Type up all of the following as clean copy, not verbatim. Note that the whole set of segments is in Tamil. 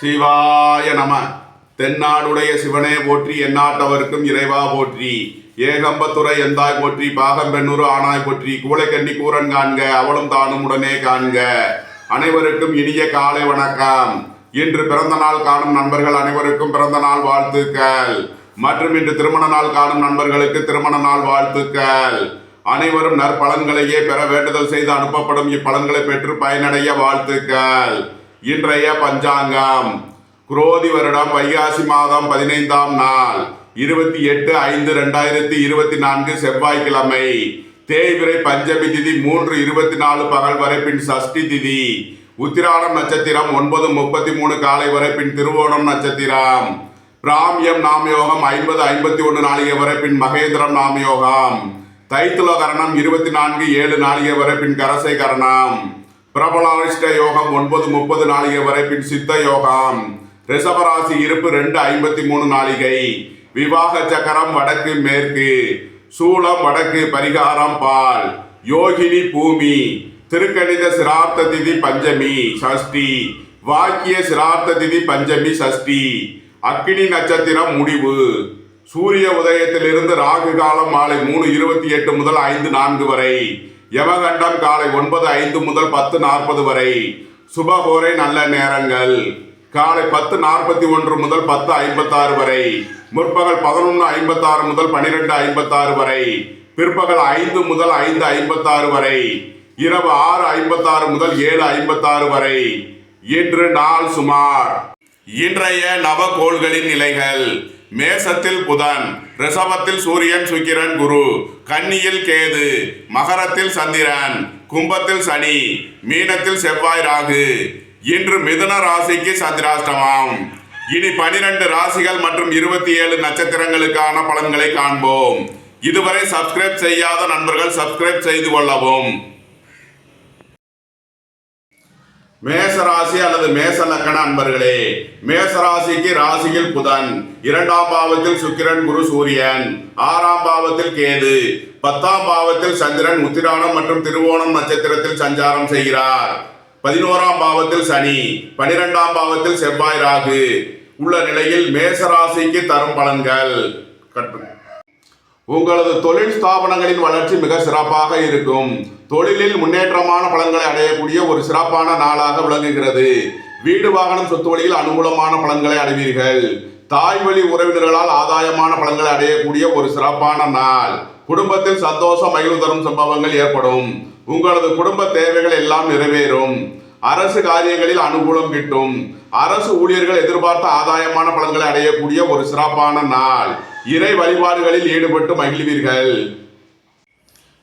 சிவாய நம. தென்னாடுடைய சிவனே போற்றி, எந்நாட்டவர்க்கும் இறைவா போற்றி. ஏகம்பத்துறை எந்தாய் போற்றி, பாகம் பெண்ணூறு ஆனாய் போற்றி. கூளைக்கண்ணி கூரன் காண்க, அவளும் தானும் உடனே காண்க. அனைவருக்கும் இனிய காலை வணக்கம். இன்று பிறந்த நாள் காணும் நண்பர்கள் அனைவருக்கும் பிறந்த நாள் வாழ்த்துக்கள். மற்றும் இன்று திருமண நாள் காணும் நண்பர்களுக்கு திருமண நாள் வாழ்த்துக்கள். அனைவரும் நற்பலன்களையே பெற வேண்டுதல் செய்து அனுப்பப்படும் இப்பலன்களை பெற்று பயனடைய வாழ்த்துக்கள். இன்றைய பஞ்சாங்கம் குரோதி வருடம் வைகாசி மாதம் 15ஆம் நாள் 28/5/2024 செவ்வாய்க்கிழமை. தேய்பிறை பஞ்சமி திதி 3:24 பகல் வரை, பின் சஷ்டி திதி. உத்திராடம் நட்சத்திரம் 9:33 காலை வரை, பின் திருவோணம் நட்சத்திரம். பிராமியம் நாமயோகம் 50:51 நாளிகை வரை, பின் மகேந்திரம் நாமயோகம். தைத்துல கரணம் 24:7 நாளிகை வரை, பின் கரசை கரணம். பிரபலாரிஷ்ட யோகம் 9:30 நாளிகை வரை, பின் சித்த யோகம். ரிஷபராசி இருப்பு 2:53 நாளிகை. விவாக சக்கரம் வடக்கு மேற்கு. சூளம் வடக்கு. பரிகாரம் பால். யோகினி பூமி. திருக்கணித சிரார்த்த திதி பஞ்சமி சஷ்டி. வாக்கிய சிரார்த்த திதி பஞ்சமி சஷ்டி. அக்கினி நட்சத்திரம் முடிவு. சூரிய உதயத்திலிருந்து ராகு காலம் மாலை 3:28 முதல் 5:04 வரை. யமகண்டம் காலை 9:05 முதல் 10:40 வரை. சுபகோரை நல்ல நேரங்கள் காலை 10:41 முதல் 10:56 வரை. முற்பகல் 11:56 முதல் 12:56 வரை. பிற்பகல் 5 முதல் 5:56 வரை. இரவு 6:56 முதல் 7:56 வரை. இன்று நாள் சுமார். இன்றைய நவகோள்களின் நிலைகள்: மேசத்தில் புதன், ரிஷபத்தில் சூரியன் சுக்கிரன் குரு, கன்னியில் கேது, மகரத்தில் சந்திரன், கும்பத்தில் சனி, மீனத்தில் செவ்வாய் ராகு. இன்று மிதுன ராசிக்கு சந்திராஷ்டமம். இனி 12 ராசிகள் மற்றும் 27 நட்சத்திரங்களுக்கான பலன்களை காண்போம். இதுவரை சப்ஸ்கிரைப் செய்யாத நண்பர்கள் சப்ஸ்கிரைப் செய்து கொள்ளவும். மேசராசி அல்லது மேச லக்கண அன்பர்களே, மேசராசிக்கு ராசியில் புதன், 2ஆம் பாவத்தில் சுக்கிரன் குரு சூரியன், 6ஆம் பாவத்தில் கேது, 10ஆம் பாவத்தில் சந்திரன் உத்திராடம் மற்றும் திருவோணம் நட்சத்திரத்தில் சஞ்சாரம் செய்கிறார். 11ஆம் பாவத்தில் சனி, 12ஆம் பாவத்தில் செவ்வாய் ராகு உள்ள நிலையில் மேசராசிக்கு தரும் பலன்கள். உங்களது தொழில் ஸ்தாபனங்களின் வளர்ச்சி மிக சிறப்பாக இருக்கும். தொழிலில் முன்னேற்றமான பலன்களை அடையக்கூடிய ஒரு சிறப்பான நாளாக விளங்குகிறது. வீடு வாகனம் சொத்து வழியில் அனுகூலமான பலன்களை அடைவீர்கள். தாய் வழி உறவினர்களால் ஆதாயமான பலன்களை அடையக்கூடிய ஒரு சிறப்பான நாள். குடும்பத்தில் சந்தோஷம் மகிழ்வு தரும் சம்பவங்கள் ஏற்படும். உங்களது குடும்ப தேவைகள் எல்லாம் நிறைவேறும். அரசு காரியங்களில் அனுகூலம் கிட்டும். அரசு ஊழியர்கள் எதிர்பார்த்த ஆதாயமான பலன்களை அடையக்கூடிய ஒரு சிறப்பான நாள். இறை வழிபாடுகளில் ஈடுபட்டு மகிழ்வீர்கள்.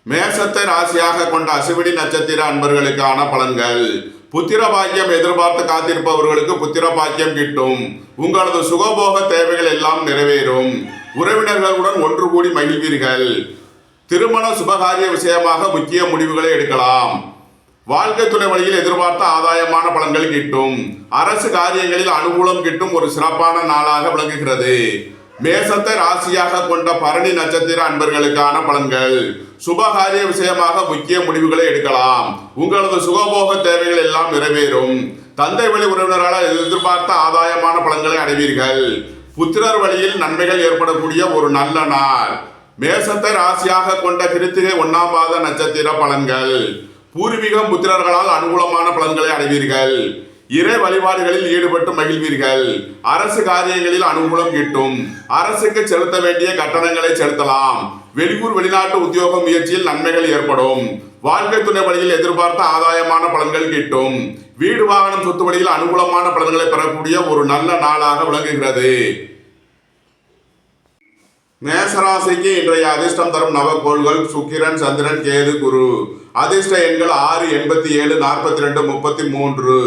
மேசத்தை ராசியாக கொண்ட அசுவினி நட்சத்திர அன்பர்களுக்கான பலன்கள். புத்திர பாக்கியம் எதிர்பார்த்து காத்திருப்பவர்களுக்கு புத்திர பாக்கியம் கிட்டும். உங்களது சுகபோக தேவைகள் எல்லாம் நிறைவேறும். உறவினர்களுடன் ஒன்று கூடி மகிழ்வீர்கள். திருமண சுபகாரிய விஷயமாக முக்கிய முடிவுகளை எடுக்கலாம். வாழ்க்கை துணை வழியில் எதிர்பார்த்த ஆதாயமான பலன்கள் கிட்டும். அரசு காரியங்களில் அனுகூலம் கிட்டும் ஒரு சிறப்பான நாளாக விளங்குகிறது. மேசத்தை ராசியாக கொண்ட பரணி நட்சத்திர அன்பர்களுக்கான பலன்கள். சுபகாரிய விஷயமாக முக்கிய முடிவுகளை எடுக்கலாம். உங்களது சுகபோக தேவைகள் எல்லாம் நிறைவேறும். தந்தை வழி உறவினரால் எதிர்பார்த்த ஆதாயமான பலன்களை அடைவீர்கள். புத்திரர் வழியில் நன்மைகள் ஏற்படக்கூடிய ஒரு நல்ல நாள். மேசத்தை ராசியாக கொண்ட கிருத்திகை 1ஆம் பாத நட்சத்திர பலன்கள். பூர்வீகம் புத்திரர்களால் அனுகூலமான பலன்களை அடைவீர்கள். இறை வழிபாடுகளில் ஈடுபட்டு மகிழ்வீர்கள். அரசு காரியங்களில் அனுகூலம் கிட்டும். அரசுக்கு செலுத்த வேண்டிய கட்டணங்களை செலுத்தலாம். வெளியூர் வெளிநாட்டு உத்தியோக முயற்சியில் நன்மைகள் ஏற்படும். வாழ்க்கை துணை வழியில் எதிர்பார்த்த ஆதாயமான பலன்கள் கிட்டும். வீடு வாகனம் சொத்து வழியில் அனுகூலமான பலன்களை பெறக்கூடிய ஒரு நல்ல நாளாக விளங்குகிறது. மேசராசிக்கு இன்றைய அதிர்ஷ்டம் தரும் நவகோள்கள் சுக்கிரன், சந்திரன், கேது, குரு. அதிர்ஷ்ட எண்கள் 6, 87, 42, 33,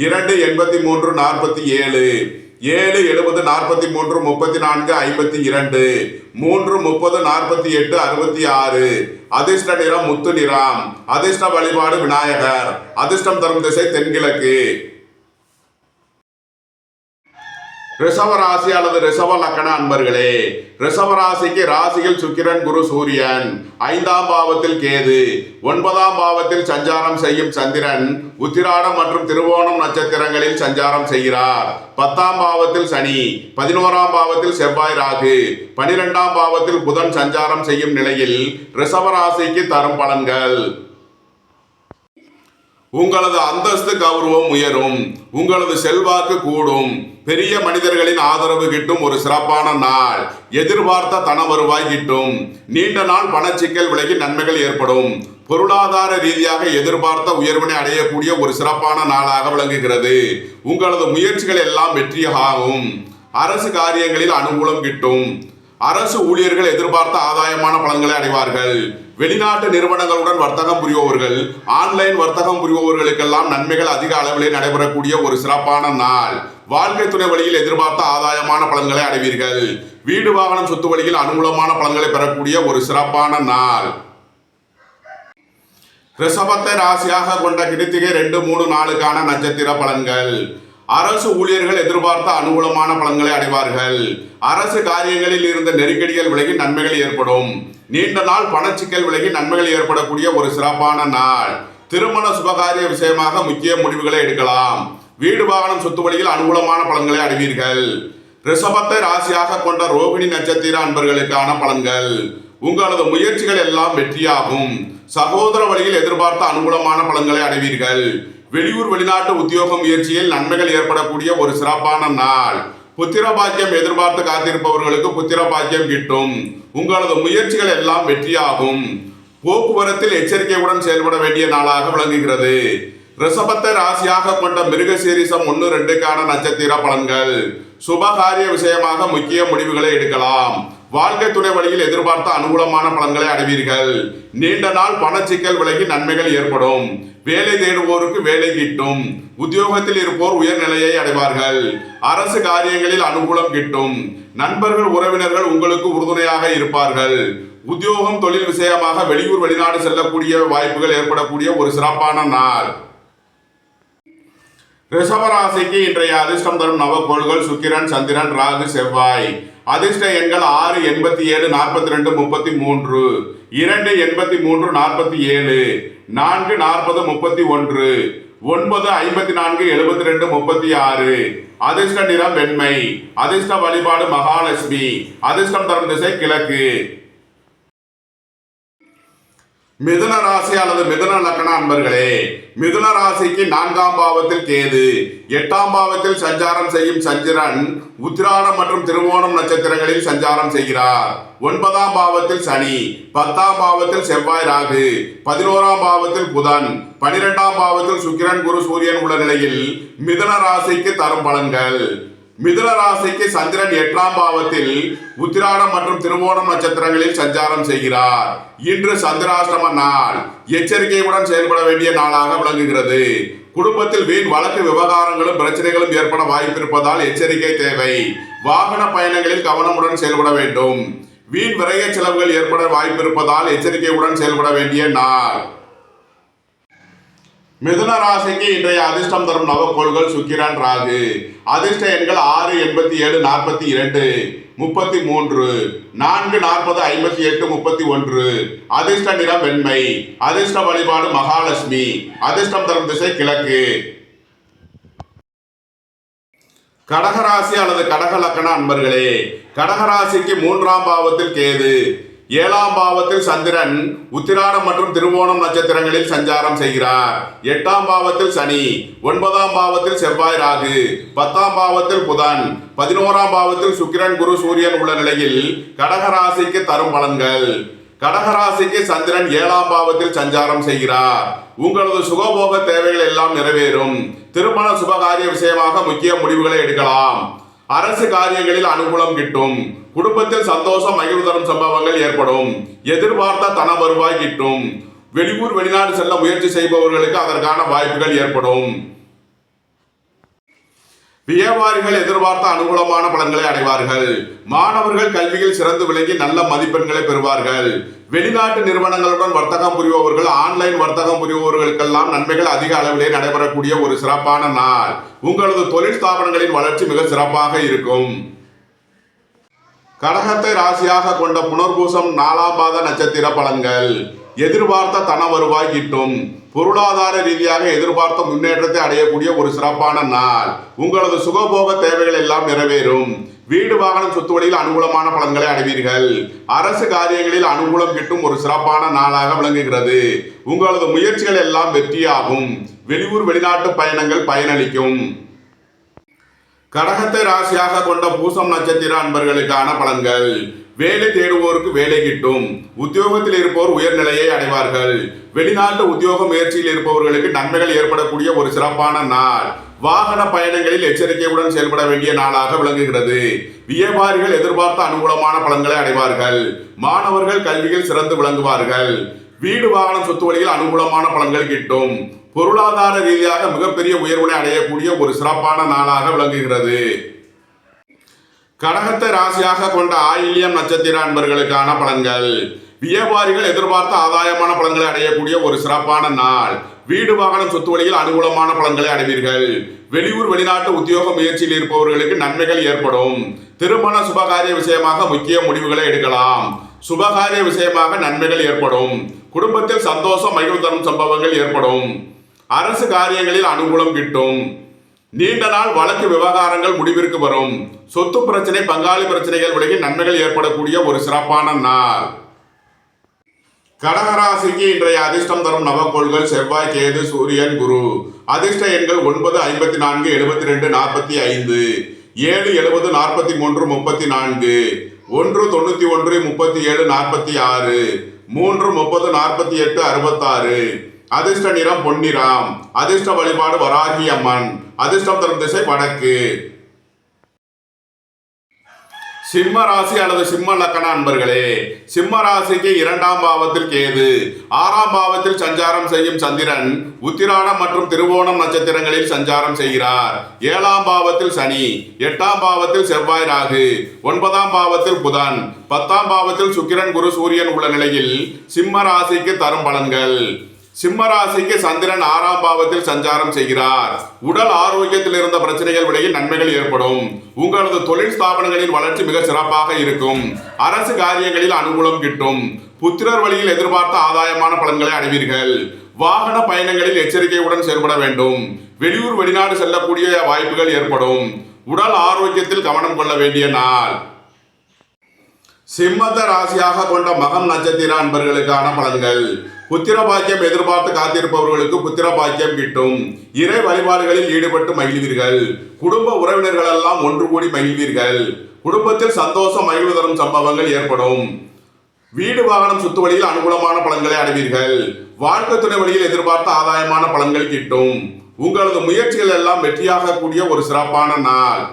2, 83, 47, 7, 70, 43, 34, 52, 3, 30, 48, 66. அதிர்ஷ்ட நிறம் முத்து நிறம். அதிர்ஷ்ட வழிபாடு விநாயகர். அதிர்ஷ்டம் தரும் திசை தென்கிழக்கு. ரிஷப ராசி அல்லது ரிஷப லக்கண அன்பர்களே, ரிஷப ராசிக்கு ராசியில் சுக்கிரன், குரு, சூரியன், 5ஆம் பாவத்தில் கேது, 9ஆம் பாவத்தில் சஞ்சாரம் செய்யும் சந்திரன் உத்திராடம் மற்றும் திருவோணம் நட்சத்திரங்களில் சஞ்சாரம் செய்கிறார். 10ஆம் பாவத்தில் சனி, 11ஆம் பாவத்தில் செவ்வாய், ராகு, 12ஆம் பாவத்தில் புதன் சஞ்சாரம் செய்யும் நிலையில் ரிஷப ராசிக்கு தரும் பலன்கள். உங்களது அந்தஸ்து கௌரவம் உயரும், உங்களது செல்வாக்கு கூடும், பெரிய மனிதர்களின் ஆதரவு கிட்டும் ஒரு சிறப்பான நாள். எதிர்பார்த்த தன வருவாய் கிட்டும், நீண்ட நாள் பணச்சிக்கல் விலகி நன்மைகள் ஏற்படும். பொருளாதார ரீதியாக எதிர்பார்த்த உயர்வினை அடையக்கூடிய ஒரு சிறப்பான நாளாக விளங்குகிறது. உங்களது முயற்சிகள் எல்லாம் வெற்றியாகும். அரசு காரியங்களில் அனுகூலம் கிட்டும். அரசு ஊழியர்கள் எதிர்பார்த்த ஆதாயமான பலன்களை அடைவார்கள். வெளிநாட்டு நிறுவனங்களுடன் வர்த்தகம் புரிபவர்கள், ஆன்லைன் வர்த்தகம் புரிபவர்களுக்கெல்லாம் நன்மைகள் அதிக அளவிலே நடைபெறக்கூடிய ஒரு சிறப்பான நாள். வாழ்க்கை துணை வழியில் எதிர்பார்த்த ஆதாயமான பலன்களை அடைவீர்கள். வீடு வாகனம் சொத்து வழியில் அனுகூலமான பலன்களை பெறக்கூடிய ஒரு சிறப்பான நாள். ரிஷபத்தை ராசியாக கொண்ட கிருத்திகை 2, 3, 4 நட்சத்திர பலன்கள். அரசு ஊழியர்கள் எதிர்பார்த்த அனுகூலமான பலன்களை அடைவார்கள். அரசு காரியங்களில் இருந்த நெருக்கடிகள் விலகி நன்மைகள் ஏற்படும். நீண்ட நாள் பணச்சிக்கல் விலகி நன்மைகள் ஏற்படக்கூடிய ஒரு சிறப்பான நாள். திருமண சுபகாரிய விஷயமாக முக்கிய முடிவுகளை எடுக்கலாம். வீடு வாகனம் சொத்து வழியில் அனுகூலமான பலன்களை அடைவீர்கள். ரிஷபத்தை ராசியாக கொண்ட ரோகிணி நட்சத்திர அன்பர்களுக்கான பலன்கள். உங்களது முயற்சிகள் எல்லாம் வெற்றியாகும். சகோதர வழியில் எதிர்பார்த்த அனுகூலமான பலன்களை அடைவீர்கள். வெளியூர் வெளிநாட்டு உத்தியோக முயற்சியில் நன்மைகள் ஏற்படக்கூடிய ஒரு சிறப்பான நாள். புத்திர பாக்கியம் எதிர்பார்த்து காத்திருப்பவர்களுக்கு புத்திர பாக்கியம் கிட்டும். உங்களது முயற்சிகள் எல்லாம் வெற்றியாகும். போக்குவரத்தில் எச்சரிக்கையுடன் செயல்பட வேண்டிய நாளாக விளங்குகிறது. ரிஷபத்தை ராசியாக கொண்ட மிருகசீரிசம் 1, 2 நட்சத்திர பலன்கள். சுபகாரிய விஷயமாக முக்கிய முடிவுகளை எடுக்கலாம். வாழ்க்கை துணை வழியில் எதிர்பார்த்த அனுகூலமான பலன்களை அடைவீர்கள். நீண்ட நாள் பணச்சிக்கல் விலகி நன்மைகள் ஏற்படும். வேலை தேடுவோருக்கு வேலை கிட்டும். உத்தியோகத்தில் இருப்போர் உயர்நிலையை அடைவார்கள். அரசு காரியங்களில் அனுகூலம் கிட்டும். நண்பர்கள் உறவினர்கள் உங்களுக்கு உறுதுணையாக இருப்பார்கள். உத்தியோகம் தொழில் விஷயமாக வெளியூர் வெளிநாடு செல்லக்கூடிய வாய்ப்புகள் ஏற்படக்கூடிய ஒரு சிறப்பான நாள். ரிஷபராசிக்கு இன்றைய அதிர்ஷ்டம் தரும் நவக்கோள்கள் சுக்கிரன், சந்திரன், ராகு, செவ்வாய். அதிர்ஷ்ட எண்கள் 6, 87, 42, 33, 2, 83, 47, 4, 40, 31, 9, 54, 72, 36. அதிர்ஷ்ட நிறம் வெண்மை. அதிர்ஷ்ட வழிபாடு மகாலட்சுமி. அதிர்ஷ்டம் தரும் திசை கிழக்கு. மிதுன ராசி அல்லது மிதுன லக்கண அன்பர்களே, மிதுன ராசிக்கு 4ஆம் பாவத்தில் கேது, 8ஆம் பாவத்தில் சஞ்சாரம் செய்யும் சந்திரன் உத்திராடம் மற்றும் திருவோணம் நட்சத்திரங்களில் சஞ்சாரம் செய்கிறார். 9ஆம் பாவத்தில் சனி, 10ஆம் பாவத்தில் செவ்வாய், ராகு, 11ஆம் பாவத்தில் புதன், 12ஆம் பாவத்தில் சுக்கிரன், குரு, சூரியன் உள்ள நிலையில் மிதுன ராசிக்கு தரும் பலன்கள். மிதுன ராசிக்கு சந்திரன் 8ஆம் பாவத்தில் உத்திராடம் மற்றும் திருவோணம் நட்சத்திரங்களில் சஞ்சாரம் செய்கிறார். இன்று சந்திராஷ்டம நாள். எச்சரிக்கையுடன் செயல்பட வேண்டிய நாளாக விளங்குகிறது. குடும்பத்தில் வீண் வழக்கு விவகாரங்களும் பிரச்சனைகளும் ஏற்பட வாய்ப்பிருப்பதால் எச்சரிக்கை தேவை. வாகன பயணங்களில் கவனமுடன் செயல்பட வேண்டும். வீண் விரய செலவுகள் ஏற்பட வாய்ப்பிருப்பதால் எச்சரிக்கையுடன் செயல்பட வேண்டிய நாள். மிதுன ராசிக்கு இன்றைய அதிர்ஷ்டம் தரும் நவக்கோள்கள் சுக்கிரன், ராகு. அதிர்ஷ்ட எண்கள் 6, 87, 42, 33, 4, 40, 58, 31. அதிர்ஷ்ட நிறம் வெண்மை. அதிர்ஷ்ட வழிபாடு மகாலட்சுமி. அதிர்ஷ்டம் தரும் திசை கிழக்கு. கடகராசி அல்லது கடக லக்கண அன்பர்களே, கடகராசிக்கு 3ஆம் பாவத்தில் கேது, 7ஆம் பாவத்தில் சந்திரன் உத்திராடம் மற்றும் திருவோணம் நட்சத்திரங்களில் சஞ்சாரம் செய்கிறார். 8ஆம் பாவத்தில் சனி, 9ஆம் பாவத்தில் செவ்வாய், ராகு, 10ஆம் பாவத்தில் புதன், 11ஆம் பாவத்தில் சுக்கிரன், குரு, சூரியன் உள்ள நிலையில் கடகராசிக்கு தரும் பலன்கள். கடகராசிக்கு சந்திரன் 7ஆம் பாவத்தில் சஞ்சாரம் செய்கிறார். உங்களது சுகபோக தேவைகள் எல்லாம் நிறைவேறும். திருமண சுபகாரிய விஷயமாக முக்கிய முடிவுகளை எடுக்கலாம். அரசு காரியங்களில் அனுகூலம் கிட்டும். குடும்பத்தில் சந்தோஷம் மகிழ்வு தரும் சம்பவங்கள் ஏற்படும். எதிர்பார்த்த தன வருவாய் கிட்டும். வெளியூர் வெளிநாடு செல்ல முயற்சி செய்பவர்களுக்கு அதற்கான வாய்ப்புகள் ஏற்படும். வியாபாரிகள் எதிர்பார்த்த அனுகூலமான பலன்களை அடைவார்கள். மாணவர்கள் கல்வியில் சிறந்து விளங்கி நல்ல மதிப்பெண்களை பெறுவார்கள். வெளிநாட்டு நிறுவனங்களுடன் வர்த்தகம் புரிபவர்கள், ஆன்லைன் வர்த்தகம் புரிபவர்களுக்கெல்லாம் நன்மைகள் அதிக அளவிலே நடைபெறக்கூடிய ஒரு சிறப்பான நாள். உங்களது தொழில் ஸ்தாபனங்களின் வளர்ச்சி மிக சிறப்பாக இருக்கும். கடகத்தை ராசியாக கொண்ட புனர்பூசம் 4ஆம் பாத நட்சத்திர பலன்கள். எதிர்பார்த்த தன வருவாய் கிட்டும். பொருளாதார ரீதியாக எதிர்பார்த்த முன்னேற்றத்தை அடையக்கூடிய ஒரு சிறப்பான நாள். உங்களது சுகபோக தேவைகள் எல்லாம் நிறைவேறும். வீடு வாகனம் சொத்து வழியில் அனுகூலமான பலன்களை அடைவீர்கள். அரசு காரியங்களில் அனுகூலம் கிட்டும் ஒரு சிறப்பான நாளாக விளங்குகிறது. உங்களது முயற்சிகள் எல்லாம் வெற்றியாகும். வெளியூர் வெளிநாட்டு பயணங்கள் பயனளிக்கும். கடகத்தை ராசியாக கொண்ட பூசம் நட்சத்திர அன்பர்களுக்கான பலன்கள். வேலை தேடுவோருக்கு வேலை கிட்டும். உத்தியோகத்தில் இருப்போர் உயர்நிலையை அடைவார்கள். வெளிநாட்டு உத்தியோக முயற்சியில் இருப்பவர்களுக்கு நன்மைகள் ஏற்படக்கூடிய ஒரு சிறப்பான நாள். வாகன பயணங்களில் எச்சரிக்கையுடன் செயல்பட வேண்டிய நாளாக விளங்குகிறது. வியாபாரிகள் எதிர்பார்த்த அனுகூலமான பலன்களை அடைவார்கள். மாணவர்கள் கல்வியில் சிறந்து விளங்குவார்கள். வீடு வாகனம் சொத்து வழியில் அனுகூலமான பலன்கள் கிட்டும். பொருளாதார ரீதியாக மிகப்பெரிய உயர்வினை அடையக்கூடிய ஒரு சிறப்பான நாளாக விளங்குகிறது. கடகத்தை ராசியாக கொண்ட ஆயில்யம் நட்சத்திர அன்பர்களுக்கான பலன்கள். வியாபாரிகள் எதிர்பார்த்த ஆதாயமான பலன்களை அடையக்கூடிய ஒரு சிறப்பான நாள். வீடு வாகனம் சொத்து வழியில் அனுகூலமான பலன்களை அடைவீர்கள். வெளியூர் வெளிநாட்டு உத்தியோக முயற்சியில் இருப்பவர்களுக்கு நன்மைகள் ஏற்படும். திருமண சுபகாரிய விஷயமாக முக்கிய முடிவுகளை எடுக்கலாம். சுபகாரிய விஷயமாக நன்மைகள் ஏற்படும். குடும்பத்தில் சந்தோஷம் மகிழ்வு தரும் சம்பவங்கள் ஏற்படும். அரசு காரியங்களில் அனுகூலம் கிட்டும். நீண்ட நாள் வழக்கு விவகாரங்கள் முடிவிற்கு வரும். சொத்து பிரச்சனை, பங்காளி பிரச்சனைகள் விலகி நன்மைகள் ஏற்படக்கூடிய ஒரு சிறப்பான நாள். கடகராசிக்கு இன்றைய அதிர்ஷ்டம் தரும் நவக்கோள்கள் செவ்வாய், கேது, சூரியன், குரு. அதிர்ஷ்ட எண்கள் 9, 54, 72, 45, 7, 70, 43, 34, 1, 91, 37, 46, 3, 30, 48, 66. அதிர்ஷ்ட நிறம் பொன்னிறம். அதிர்ஷ்ட வழிபாடு வராகி அம்மன். அதிர்ஷ்டம் தரும் திசை வடக்கு. சிம்ம ராசி அல்லது சிம்ம லக்கண அன்பர்களே, சிம்ம ராசிக்கு 2ஆம் பாவத்தில் கேது, 6ஆம் பாவத்தில் சஞ்சாரம் செய்யும் சந்திரன் உத்திராடம் மற்றும் திருவோணம் நட்சத்திரங்களில் சஞ்சாரம் செய்கிறார். 7ஆம் பாவத்தில் சனி, 8ஆம் பாவத்தில் செவ்வாய், ராகு, 9ஆம் பாவத்தில் புதன், 10ஆம் பாவத்தில் சுக்கிரன், குரு, சூரியன் உள்ள நிலையில் சிம்ம ராசிக்கு தரும் பலன்கள். சிம்ம ராசிக்கு சந்திரன் 6ஆம் பாவத்தில் சஞ்சாரம் செய்கிறார். உடல் ஆரோக்கியத்தில் இருந்த பிரச்சனைகள் விலகி நன்மைகள் ஏற்படும். உங்களது தொழில் ஸ்தாபனங்களின் வளர்ச்சி மிக சிறப்பாக இருக்கும். அரசு காரியங்களில் அனுகூலம் கிட்டும். புத்திரர் வழியில் எதிர்பார்த்த ஆதாயமான பலன்களை அடைவீர்கள். வாகன பயணங்களில் எச்சரிக்கையுடன் செயல்பட வேண்டும். வெளியூர் வெளிநாடு செல்லக்கூடிய வாய்ப்புகள் ஏற்படும். உடல் ஆரோக்கியத்தில் கவனம் கொள்ள வேண்டிய நாள். சிம்மத்த ராசியாக கொண்ட மகம் நட்சத்திர அன்பர்களுக்கான பலன்கள். புத்திர பாக்கியம் எதிர்பார்த்து காத்திருப்பவர்களுக்கு புத்திர பாக்கியம் கிட்டும். இறை வழிபாடுகளில் ஈடுபட்டு மகிழ்வீர்கள். குடும்ப உறவினர்கள் எல்லாம் ஒன்று கூடி மகிழ்வீர்கள். குடும்பத்தில் சந்தோஷம் மகிழ்வு தரும் சம்பவங்கள் ஏற்படும். வீடு வாகனம் சொத்து வழியில் அனுகூலமான பலன்களை அடைவீர்கள். வாழ்க்கை துணை வழியில் எதிர்பார்த்த ஆதாயமான பலன்கள் கிட்டும். உங்களது முயற்சிகள் எல்லாம் வெற்றியாக கூடிய ஒரு சிறப்பான நாள்.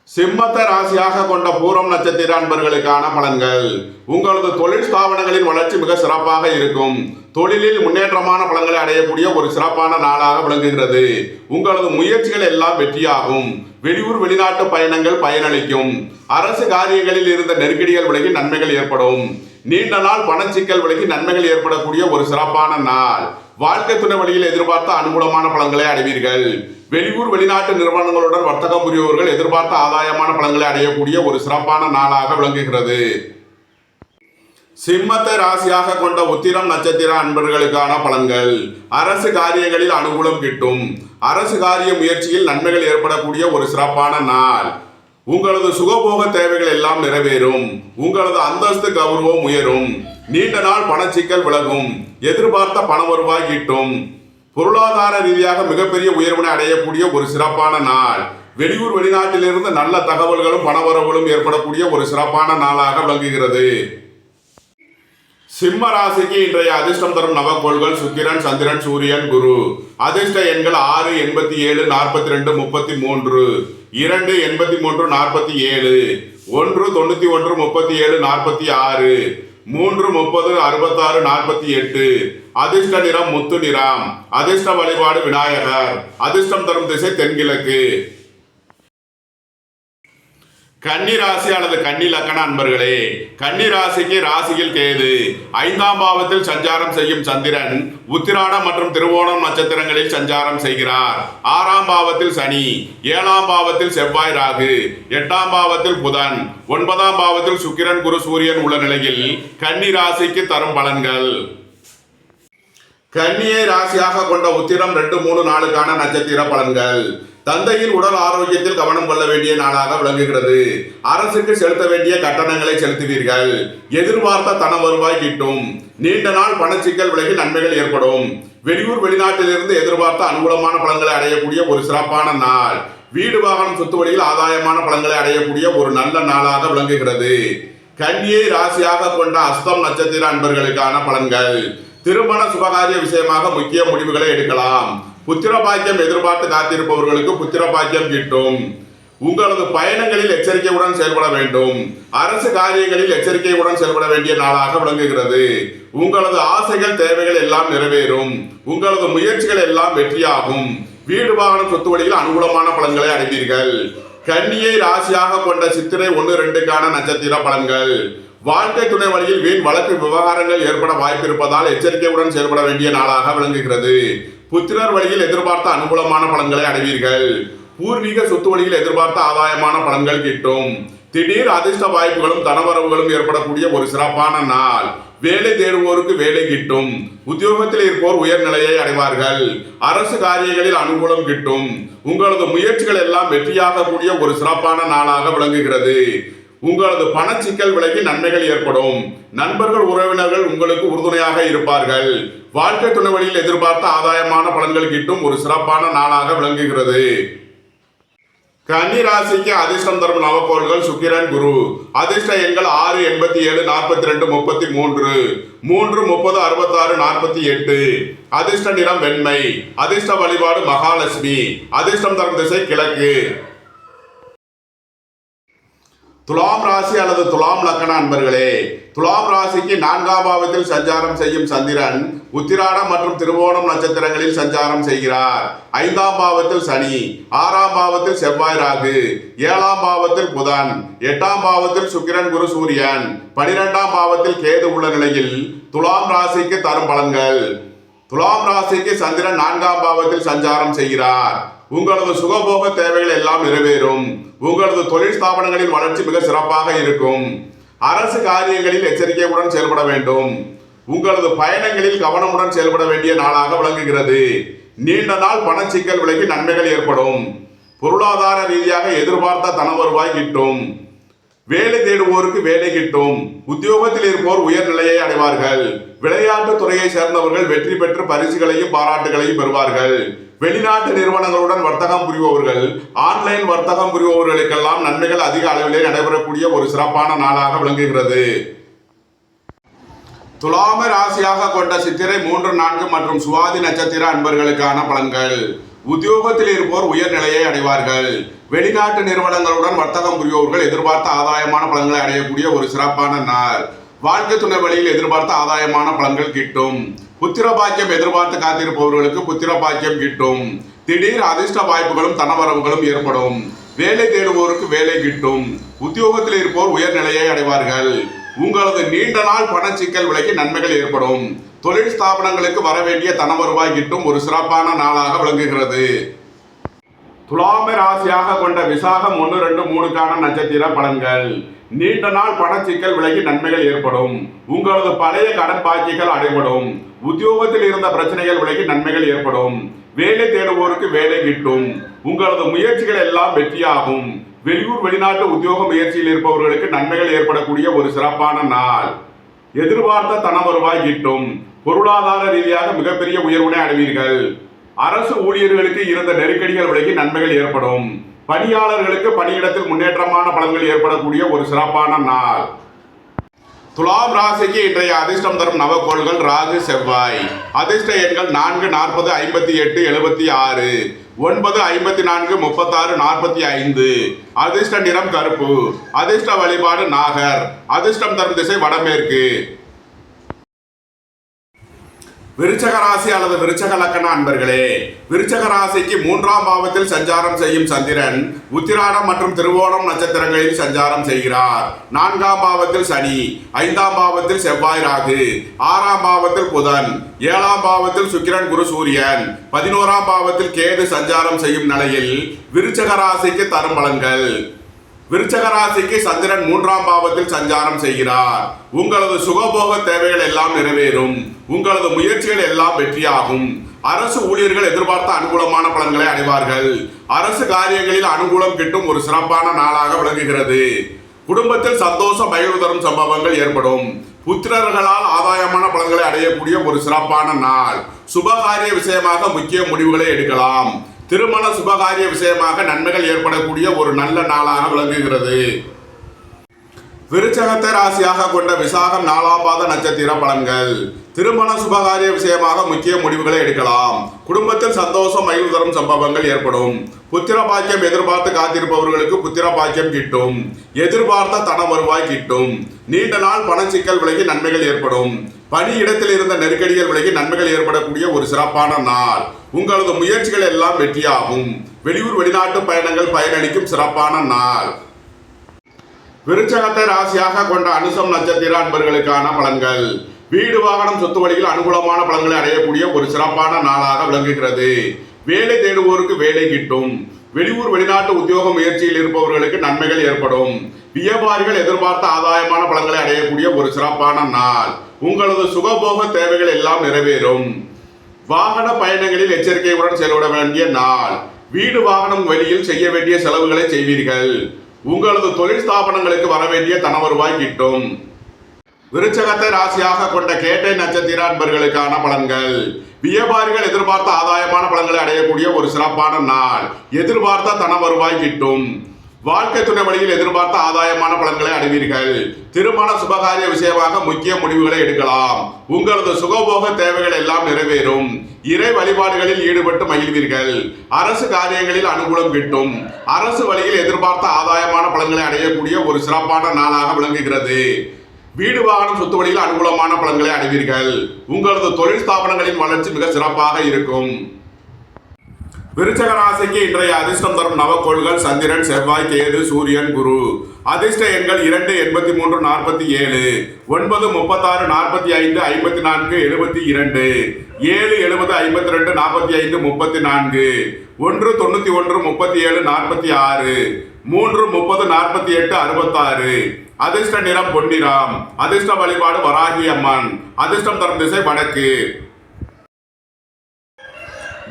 சிம்மத்த ராசியாக கொண்ட பூரம் நட்சத்திர அன்பர்களுக்கான பலன்கள். உங்களது தொழில் ஸ்தாபனங்களின் வளர்ச்சி மிக சிறப்பாக இருக்கும். தொழிலில் முன்னேற்றமான பலன்களை அடையக்கூடிய ஒரு சிறப்பான நாளாக விளங்குகிறது. உங்களது முயற்சிகள் எல்லாம் வெற்றியாகும். வெளியூர் வெளிநாட்டு பயணங்கள் பயனளிக்கும். அரசு காரியங்களில் இருந்த நெருக்கடிகள் விலகி நன்மைகள் ஏற்படும். நீண்ட நாள் பணச்சிக்கல் விலகி நன்மைகள் ஏற்படக்கூடிய ஒரு சிறப்பான நாள். வாழ்க்கை துணை வழியில் எதிர்பார்த்த அனுகூலமான பலன்களை அடைவீர்கள். வெளியூர் வெளிநாட்டு நிறுவனங்களுடன் வர்த்தகம் புரிபவர்கள் எதிர்பார்த்த ஆதாயமான பலன்களை அடையக்கூடிய ஒரு சிறப்பான நாளாக விளங்குகிறது. சிம்மத்தை ராசியாக கொண்ட உத்திரம் நட்சத்திர அன்பர்களுக்கான பலன்கள். அரசு காரியங்களில் அனுகூலம் கிட்டும். அரசு காரிய முயற்சியில் நன்மைகள் ஏற்படக்கூடிய ஒரு சிறப்பான நாள். உங்களது சுகபோக தேவைகள் எல்லாம் நிறைவேறும். உங்களது அந்தஸ்து கௌரவம் உயரும். நீண்ட நாள் பணச்சிக்கல் விலகும். எதிர்பார்த்த பண வருவாய் கிட்டும். பொருளாதார ரீதியாக மிகப்பெரிய உயர்வினை அடையக்கூடிய ஒரு சிறப்பான நாள். வெளியூர் வெளிநாட்டிலிருந்து நல்ல தகவல்களும் பணவரவுகளும் ஏற்படக்கூடிய ஒரு சிறப்பான நாளாக விளங்குகிறது. சிம்ம ராசிக்கு இன்றைய அதிர்ஷ்டம் தரும் நவக்கோள்கள் சுக்கிரன், சந்திரன், சூரியன், குரு. அதிர்ஷ்ட எண்கள் 6, 87, 42, 33, 2, 83, 47, 1, 91, 37, 46, 3, 30, 66, 48. அதிர்ஷ்ட நிறம் முத்து நிறம். அதிர்ஷ்ட வழிபாடு விநாயகர். அதிர்ஷ்டம் தரும் திசை தென்கிழக்கு. கன்னி ராசி அல்லது கன்னி லக்கண அன்பர்களே, கன்னி ராசிக்கு ராசியில் கேது, 5ஆம் பாவத்தில் சஞ்சாரம் செய்யும் சந்திரன் உத்திராடம் மற்றும் திருவோணம் நட்சத்திரங்களில் சஞ்சாரம் செய்கிறார். 6ஆம் பாவத்தில் சனி, 7ஆம் பாவத்தில் செவ்வாய் ராகு, 8ஆம் பாவத்தில் புதன், 9ஆம் பாவத்தில் சுக்கிரன் குரு சூரியன் உள்ள நிலையில் கன்னி ராசிக்கு தரும் பலன்கள். கன்னியை ராசியாக கொண்ட உத்திரம் 2, 3, 4க்கான நட்சத்திர பலன்கள். தந்தையின் உடல் ஆரோக்கியத்தில் கவனம் கொள்ள வேண்டிய நாளாக விளங்குகிறது. அரசுக்கு செலுத்த வேண்டிய கட்டணங்களை செலுத்துவீர்கள். எதிர்பார்த்த தன வருவாய் கிட்டும். நீண்ட நாள் பணச்சிக்கல் விலகி நன்மைகள் ஏற்படும். வெளியூர் வெளிநாட்டிலிருந்து எதிர்பார்த்த அனுகூலமான பலன்களை அடையக்கூடிய ஒரு சிறப்பான நாள். வீடு வாகனம் சொத்து வழியில் ஆதாயமான பலன்களை அடையக்கூடிய ஒரு நல்ல நாளாக விளங்குகிறது. கன்னியை ராசியாக கொண்ட அஸ்தம் நட்சத்திர அன்பர்களுக்கான பலன்கள். திருமண சுபகாரிய விஷயமாக முக்கிய முடிவுகளை எடுக்கலாம். புத்திர பாக்கியம் எதிர்பார்த்து காத்திருப்பவர்களுக்கு புத்திர பாக்கியம் கிட்டும். உங்களது பயணங்களில் எச்சரிக்கையுடன் செயல்பட வேண்டும். அரசு காரியங்களில் எச்சரிக்கையுடன் செயல்பட வேண்டிய நாளாக விளங்குகிறது. உங்களது ஆசைகள் தேவைகள் எல்லாம் நிறைவேறும். உங்களது முயற்சிகள் எல்லாம் வெற்றியாகும். வீடு வாகனம் சொத்து வழியில் அனுகூலமான பலன்களை அடைவீர்கள். கன்னியை ராசியாக கொண்ட சித்திரை 1, 2க்கான நட்சத்திர பலன்கள். வாழ்க்கை துணை வழியில் வீண் வழக்கு விவகாரங்கள் ஏற்பட வாய்ப்பு இருப்பதால் எச்சரிக்கையுடன் செயல்பட வேண்டிய நாளாக விளங்குகிறது. புத்திரர் வழியில் எதிர்பார்த்த அனுகூலமான பலன்களை அடைவீர்கள். பூர்வீக சொத்து வழியில் எதிர்பார்த்த ஆதாயமான பலன்கள் கிட்டும். திடீர் அதிர்ஷ்ட வாய்ப்புகளும் தனவரவுகளும் ஏற்படக்கூடிய ஒரு சிறப்பான நாள். வேலை தேடுவோருக்கு வேலை கிட்டும். உத்தியோகத்தில் இருப்போர் உயர்நிலையை அடைவார்கள். அரசு காரியங்களில் அனுகூலம் கிட்டும். உங்களது முயற்சிகள் எல்லாம் வெற்றியாகக்கூடிய ஒரு சிறப்பான நாளாக விளங்குகிறது. உங்களது பணச்சிக்கல் விலகி நன்மைகள் ஏற்படும். நண்பர்கள் உறவினர்கள் உங்களுக்கு உறுதுணையாக இருப்பார்கள். வாழ்க்கை துணை வழியில் எதிர்பார்த்த ஆதாயமான பலன்கள் கிட்டும் ஒரு சிறப்பான நாளாக விளங்குகிறது. கன்னி ராசிக்கு அதிர்ஷ்டம் தரும் நவக்கோள்கள் சுக்கிரன் குரு. அதிர்ஷ்ட எண்கள் 6, 87, 42, 33, 3, 30, 66, 48. அதிர்ஷ்ட நிறம் வெண்மை. அதிர்ஷ்ட வழிபாடு மகாலட்சுமி. அதிர்ஷ்டம் தரும் திசை கிழக்கு. துலாம் ராசி அல்லது துலாம் லக்கண அன்பர்களே, துலாம் ராசிக்கு 4ஆம் பாவத்தில் சஞ்சாரம் செய்யும் சந்திரன் உத்திராடம் மற்றும் திருவோணம் நட்சத்திரங்களில் சஞ்சாரம் செய்கிறார். 5ஆம் பாவத்தில் சனி, 6ஆம் பாவத்தில் செவ்வாய் ராகு, 7ஆம் பாவத்தில் புதன், 8ஆம் பாவத்தில் சுக்கிரன் குரு சூரியன், 12ஆம் பாவத்தில் கேது உள்ள நிலையில் துலாம் ராசிக்கு தரும் பலன்கள். துலாம் ராசிக்கு சந்திரன் 4ஆம் பாவத்தில் சஞ்சாரம் செய்கிறார். உங்களது சுகபோக தேவைகள் எல்லாம் நிறைவேறும். உங்களது தொழில் ஸ்தாபனங்களின் வளர்ச்சி மிக சிறப்பாக இருக்கும். அரசு காரியங்களில் எச்சரிக்கையுடன் செயல்பட வேண்டும். உங்களது பயணங்களில் கவனமுடன் செயல்பட வேண்டிய நாளாக விளங்குகிறது. நீண்ட நாள் பணச்சிக்கல் விலகி நன்மைகள் ஏற்படும். பொருளாதார ரீதியாக எதிர்பார்த்த தன வருவாய் கிட்டும். வேலை தேடுவோருக்கு வேலை கிட்டும். உத்தியோகத்தில் இருப்போர் உயர்நிலையை அடைவார்கள். விளையாட்டு துறையை சேர்ந்தவர்கள் வெற்றி பெற்று பரிசுகளையும் பாராட்டுகளையும் பெறுவார்கள். வெளிநாட்டு நிறுவனங்களுடன் வர்த்தகம் புரிபவர்கள், ஆன்லைன் வர்த்தகம் புரிபவர்களுக்கெல்லாம் நன்மைகள் அதிக அளவிலே நடைபெறக்கூடிய ஒரு சிறப்பான நாளாக விளங்குகிறது. துலாம ராசியாக கொண்ட சித்திரை 3, 4 மற்றும் சுவாதி நட்சத்திர அன்பர்களுக்கான பலன்கள். உத்தியோகத்தில் இருப்போர் உயர்நிலையை அடைவார்கள். வெளிநாட்டு நிறுவனங்களுடன் வர்த்தகம் புரிபவர்கள் எதிர்பார்த்த ஆதாயமான பலன்களை அடையக்கூடிய ஒரு சிறப்பான நாள். வாழ்க்கை துணை வழியில் எதிர்பார்த்த ஆதாயமான பலன்கள் கிட்டும். புத்திர பாக்கியம் எதிர்பார்த்து காத்திருப்பவர்களுக்கு புத்திர பாக்கியம் கிட்டும். திடீர் அதிர்ஷ்ட வாய்ப்புகளும் தனவரவுகளும் ஏற்படும். வேலை தேடுவோருக்கு வேலை கிட்டும். உத்தியோகத்தில் இருப்போர் உயர்நிலையை அடைவார்கள். உங்களது நீண்ட நாள் பணச்சிக்கல் விலகி நன்மைகள் ஏற்படும். தொழில் ஸ்தாபனங்களுக்கு வர வேண்டிய தன வருவாய் கிட்டும் ஒரு சிறப்பான நாளாக விளங்குகிறது. துலாம ராசியாக கொண்ட விசாகம் 1, 2, 3க்கான நட்சத்திர பலன்கள். நீண்ட நாள் பணச்சிக்கல் விலகி நன்மைகள் ஏற்படும். உங்களது பழைய கடன் பாக்கிகள் அடைபடும். உத்தியோகத்தில் இருந்த பிரச்சனைகள் விலகி நன்மைகள் ஏற்படும். வேலை தேடுவோருக்கு வேலை கிட்டும். உங்களது முயற்சிகள் எல்லாம் வெற்றியாகும். வெளியூர் வெளிநாட்டு உத்தியோக முயற்சியில் இருப்பவர்களுக்கு நன்மைகள் ஏற்படக்கூடிய ஒரு சிறப்பான நாள். எதிர்பார்த்த தன வருவாய் கிட்டும். பொருளாதார ரீதியாக மிகப்பெரிய உயர்வினை அடைவீர்கள். அரசு ஊழியர்களுக்கு இருந்த நெருக்கடிகள் விலகி நன்மைகள் ஏற்படும். பணியாளர்களுக்கு பணியிடத்தில் முன்னேற்றமான பலன்கள் ஏற்படக்கூடிய ஒரு சிறப்பான நாள். துலாம் ராசிக்கு இன்றைய அதிர்ஷ்டம் தரும் நவக்கோள்கள் ராகு செவ்வாய். அதிர்ஷ்ட எண்கள் 4, 40, 58, 76, 9, 54, 36, 45. அதிர்ஷ்ட நிறம் கருப்பு. அதிர்ஷ்ட வழிபாடு நாகர். அதிர்ஷ்டம் தரும் திசை வடமேற்கு. விருச்சக ராசி அல்லது விருச்சக லக்கண அன்பர்களே, விருச்சக ராசிக்கு 3ஆம் பாவத்தில் சஞ்சாரம் செய்யும் சந்திரன் உத்திராடம் மற்றும் திருவோணம் நட்சத்திரங்களில் சஞ்சாரம் செய்கிறார். 4ஆம் பாவத்தில் சனி, 5ஆம் பாவத்தில் செவ்வாய் ராகு, 6ஆம் பாவத்தில் புதன், 7ஆம் பாவத்தில் சுக்கிரன் குரு சூரியன், 11ஆம் பாவத்தில் கேது சஞ்சாரம் செய்யும் நிலையில் விருச்சக ராசிக்கு தரும் பலன்கள். விருச்சக ராசிக்கு சந்திரன் 3ஆம் பாவத்தில் சஞ்சாரம் செய்கிறார். உங்களது சுகபோக தேவைகள் எல்லாம் நிறைவேறும். உங்களது முயற்சிகள் எல்லாம் வெற்றியாகும். அரசு ஊழியர்கள் எதிர்பார்த்த அனுகூலமான பலன்களை அடைவார்கள். அரசு காரியங்களில் அனுகூலம் கிட்டும் ஒரு சிறப்பான நாளாக விளங்குகிறது. குடும்பத்தில் சந்தோஷம் மகிழ்வு தரும் சம்பவங்கள் ஏற்படும். புத்திரர்களால் ஆதாயமான பலன்களை அடையக்கூடிய ஒரு சிறப்பான நாள். சுபகாரிய விஷயமாக முக்கிய முடிவுகளை எடுக்கலாம். திருமண சுபகாரிய விஷயமாக நன்மைகள் ஏற்படக்கூடிய ஒரு நல்ல நாளாக விளங்குகிறது. விருச்சகத்தை ராசியாக கொண்ட விசாகம் 4ஆம் பாத நட்சத்திர பலன்கள். திருமண சுபகாரிய விஷயமாக முக்கிய முடிவுகளை எடுக்கலாம். குடும்பத்தில் சந்தோஷம் மகிழ்வு தரும் சம்பவங்கள் ஏற்படும். புத்திர பாக்கியம் எதிர்பார்த்து காத்திருப்பவர்களுக்கு புத்திர பாக்கியம் கிட்டும். எதிர்பார்த்த தன வருவாய் கிட்டும். நீண்ட நாள் பண சிக்கல் விலகி நன்மைகள் ஏற்படும். பணி இடத்தில் இருந்த நெருக்கடிகள் விலகி நன்மைகள் ஏற்படக்கூடிய ஒரு சிறப்பான நாள். உங்களது முயற்சிகள் எல்லாம் வெற்றியாகும். வெளியூர் வெளிநாட்டு பயணங்கள் பயனளிக்கும் சிறப்பான நாள். விருச்சகத்தை ராசியாக கொண்ட அனுசம் நட்சத்திர அன்பர்களுக்கான பலன்கள். வீடு வாகனம் சொத்து வழியில் அனுகூலமான பலன்களை அடையக்கூடிய ஒரு சிறப்பான நாளாக விளங்குகிறது. வேலை தேடுவோருக்கு வேலை கிட்டும். வெளியூர் வெளிநாட்டு உத்தியோக முயற்சியில் இருப்பவர்களுக்கு நன்மைகள் ஏற்படும். வியாபாரிகள் எதிர்பார்த்த ஆதாயமான பலன்களை அடையக்கூடிய ஒரு சிறப்பான நாள். உங்களது சுகபோக தேவைகள் எல்லாம் நிறைவேறும். வாகன பயணங்களில் எச்சரிக்கையுடன் செயல்பட வேண்டிய நாள். வீடு வாகனம் வெளியில் செய்ய வேண்டிய செலவுகளை செய்வீர்கள். உங்களது தொழில் ஸ்தாபனங்களுக்கு வர வேண்டிய தனவருவாய் கிட்டும். விருச்சகத்தை ராசியாக கொண்ட கேட்டை நட்சத்திர அன்பர்களுக்கான பலன்கள். வியாபாரிகள் எதிர்பார்த்த ஆதாயமான பலன்களை அடையக்கூடிய ஒரு சிறப்பான நாள். எதிர்பார்த்த தன வருவாய் கிட்டும். வாழ்க்கை துணை வழியில் எதிர்பார்த்த ஆதாயமான பலன்களை அடைவீர்கள். திருமண சுபகாரிய விஷயமாக முக்கிய முடிவுகளை எடுக்கலாம். உங்களது சுகபோக தேவைகள் எல்லாம் நிறைவேறும். இறை வழிபாடுகளில் ஈடுபட்டு மகிழ்வீர்கள். அரசு காரியங்களில் அனுகூலம் கிட்டும். அரசு வழியில் எதிர்பார்த்த ஆதாயமான பலன்களை அடையக்கூடிய ஒரு சிறப்பான நாளாக விளங்குகிறது. வீடு வாகனம் சொத்து வழியில் அனுகூலமான பலன்களை அடைவீர்கள். உங்களது தொழில் ஸ்தாபனங்களின் வளர்ச்சி மிக சிறப்பாக இருக்கும். விருச்சக ராசிக்கு இன்றைய அதிர்ஷ்டம் தரும் நவக்கோள்கள் சந்திரன், செவ்வாய், கேது, சூரியன், குரு. அதிர்ஷ்ட எண்கள் 2, 83, 47, 9, 36, 45, 54, 72, 7, 70, 52, 45, 34, 1, 91, 37, 46, 3, 30, 48, 66. அதிர்ஷ்ட நிறம் பொன்னிறம். அதிர்ஷ்ட வழிபாடு வராகி அம்மன். அதிர்ஷ்டம் தரும் திசை வடக்கு.